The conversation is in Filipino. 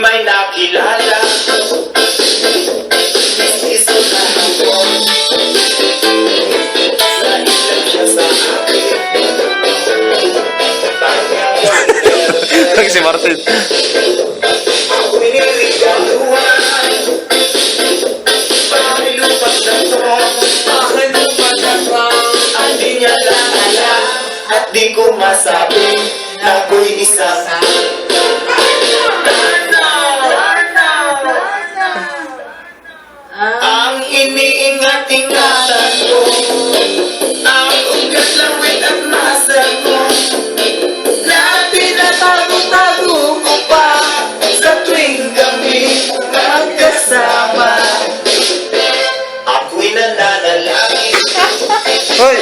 may nakilala. Iso na ako. Nailan siya sa akin. Lagi si Martin. Ako'y niligaluhan. Pakilupat na to. Pakilupat na to. At di niya lang alam. At di ko masabi na ako'y isang ang iniingat-ingatan ko. Ang ugat lawit at masal ko na pinatago-tago ko pa sa tuwing kami magkasama. Ako'y nananalangin Hoy!